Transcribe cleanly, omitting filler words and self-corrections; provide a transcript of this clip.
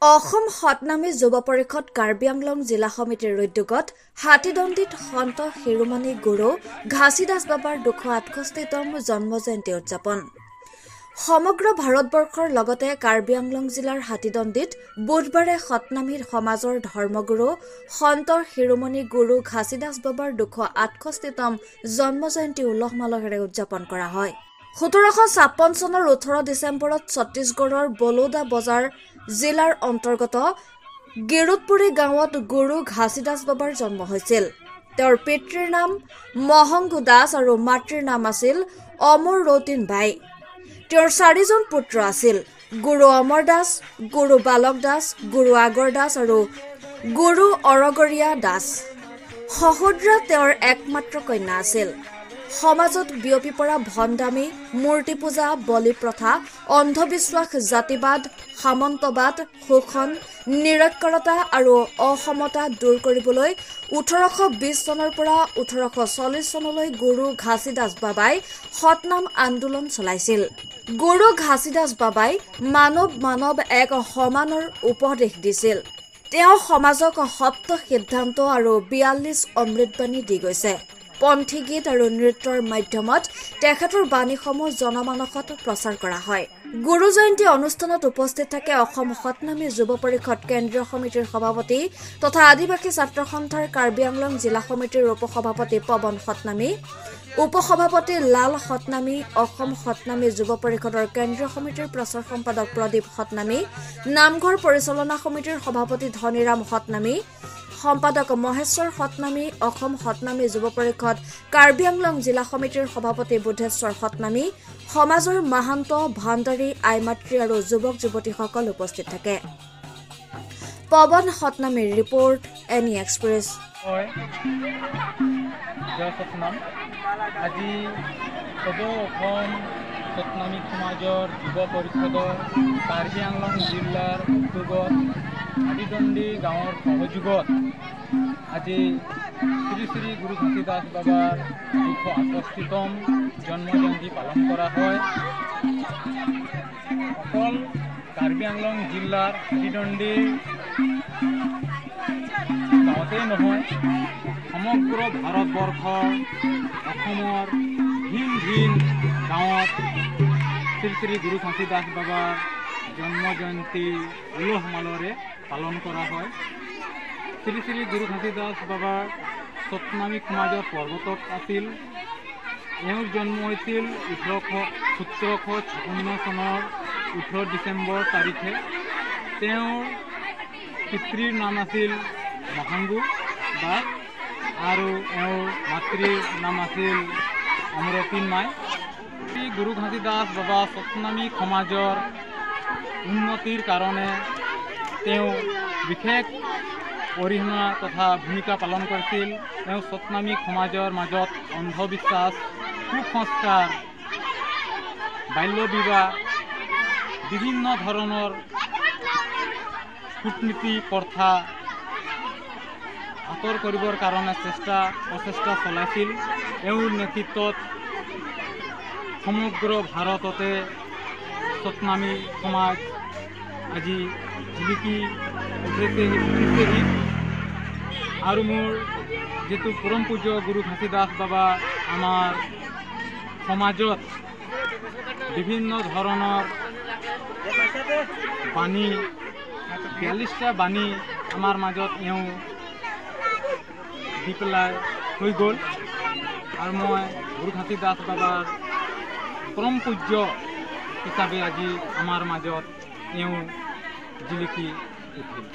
অসম সতনামী যুৱ পৰিষদ কাৰ্বি আংলং জিলা সমিতিৰ উদ্যোগত হাতীদণ্ডিত সন্ত শিৰোমণি গুৰু ঘাচীদাস বাবাৰ 268তম জন্ম জয়ন্তী উদযাপন। সমগ্ৰ ভাৰতবৰ্ষৰ লগতে কাৰ্বি আংলং জিলাৰ হাতীদণ্ডিত বুধবাৰে সতনামী সমাজৰ ধৰ্মগুৰু সন্ত শিৰোমণি গুৰু ঘাচীদাস বাবাৰ 268তম জন্ম জয়ন্তী উলহ মালহেৰে উদযাপন কৰা হয়। 1756 চনৰ 18 ডিচেম্বৰত ছত্তীশগড়ৰ বলোদা বজাৰ জিলাৰ অন্তৰ্গত গিৰুতপুৰী গাঁৱত গুৰু ঘাচীদাস বাবাৰ জন্ম হৈছিল। তেওঁৰ পিতৃৰ নাম মহংগু দাস আৰু মাতৃৰ নাম আছিল অমৰ ৰৌতিন বাই। তেওঁৰ 4জন পুত্ৰ আছিল: গুৰু অমৰ দাস, গুৰু বালক দাস, গুৰু আগৰ দাস আৰু গুৰু অৰগৰীয়া দাস। সহোদৰা তেওঁৰ একমাত্ৰ কন্যা আছিল। সমাজত বিয়পি পৰা ভণ্ডামী, মূৰ্তি পূজা, বলি প্ৰথা, অন্ধবিশ্বাস, জাতিবাদ, সামন্তবাদ, শোষণ, নিৰক্ষৰতা আৰু অসমতা দূৰ কৰিবলৈ 1820 চনৰ পৰা 1840 চনলৈ গুৰু ঘাচীদাস বাবাই সতনাম আন্দোলন চলাইছিল। গুৰু ঘাচীদাস বাবাই মানৱ এক সমানৰ উপদেশ দিছিল। তেওঁ সমাজক সপ্ত সিদ্ধান্ত আৰু 42 অমৃতবাণী দি গৈছে। পন্থী গীত আৰু নৃত্যৰ মাধ্যমত তেখেতৰ বাণীসমূহ জনমানসত প্ৰচাৰ কৰা হয়। গুৰু জয়ন্তী অনুষ্ঠানত উপস্থিত থাকে অসম সতনামী যুৱ পৰিষদ কেন্দ্ৰীয় সমিতিৰ সভাপতি তথা আদিবাসী ছাত্ৰ সন্থাৰ কাৰ্বি আংলং জিলা সমিতিৰ উপসভাপতি পৱন সতনামী, উপসভাপতি লাল সতনামী, অসম সতনামী যুৱ পৰিষদৰ কেন্দ্ৰীয় সমিতিৰ প্ৰচাৰ সম্পাদক প্ৰদীপ সতনামী, নামঘৰ পৰিচালনা সমিতিৰ সভাপতি ধনীৰাম সতনামী, সম্পাদক মহেশ্বৰ সতনামী, অসম সতনামী যুৱ পৰিষদ কাৰ্বি আংলং জিলা সমিতিৰ সভাপতি বুদ্ধেশ্বৰ সতনামী, সমাজৰ মাহান্ত, ভাণ্ডাৰী, আইমাতৃ আৰু যুৱক যুৱতীসকল উপস্থিত থাকে। পৱন সতনামীৰ ৰিপৰ্ট, এনি এক্সপ্ৰেছ। আজি অসম সতনামী সমাজৰ যুৱ পৰিষদৰ কাৰ্বি আংলং জিলাৰ উদ্যোগত হাতীদণ্ডী গাঁৱৰ সহযোগত আজি শ্ৰী শ্ৰী গুৰু ঘাচীদাস বাবাৰ 268তম জন্ম জয়ন্তী পালন কৰা হয়। অকল কাৰ্বি আংলং জিলাৰ হাতীদণ্ডী গাঁৱতেই নহয়, সমগ্ৰ ভাৰতবৰ্ষৰ অসমৰ ভিন ভিন গাঁৱত শ্ৰী শ্ৰী গুৰু ঘাচীদাস বাবাৰ জন্ম জয়ন্তী উলহ মালহেৰে পালন কৰা হয়। শ্ৰী শ্ৰী গুৰু ঘাচীদাস বাবাৰ সতনামী সমাজৰ প্ৰৱৰ্তক আছিল। এওঁৰ জন্ম হৈছিল 1756 চনৰ 18 ডিচেম্বৰ তাৰিখে। তেওঁৰ পিতৃৰ নাম আছিল মহংগু দাস আৰু এওঁৰ মাতৃৰ নাম আছিল অমৰতীন মাই। শ্ৰী গুৰু ঘাচীদাস বাবা সতনামী সমাজৰ উন্নতিৰ কাৰণে তেওঁ বিশেষ অৰিহণা তথা ভূমিকা পালন কৰিছিল। তেওঁ সতনামী সমাজৰ মাজত অন্ধবিশ্বাস, কুসংস্কাৰ, বাল্য বিবাহ, বিভিন্ন ধৰণৰ কূটনীতি প্ৰথা আঁতৰ কৰিবৰ কাৰণে প্ৰচেষ্টা চলাইছিল। এওঁৰ নেতৃত্বত সমগ্ৰ ভাৰততে সতনামী সমাজ আজি জিলিকি উঠিছেহি। আৰু মোৰ যিটো পৰম পূজ্য গুৰু ঘাচীদাস বাবা আমাৰ সমাজত বিভিন্ন ধৰণৰ বাণী, 42টা বাণী আমাৰ মাজত এওঁ দি পেলাই হৈ গ'ল। আৰু মই গুৰু ঘাচীদাস বাবাৰ পৰম পূজ্য হিচাপে আজি আমাৰ মাজত এওঁ জিলিকি উঠিল।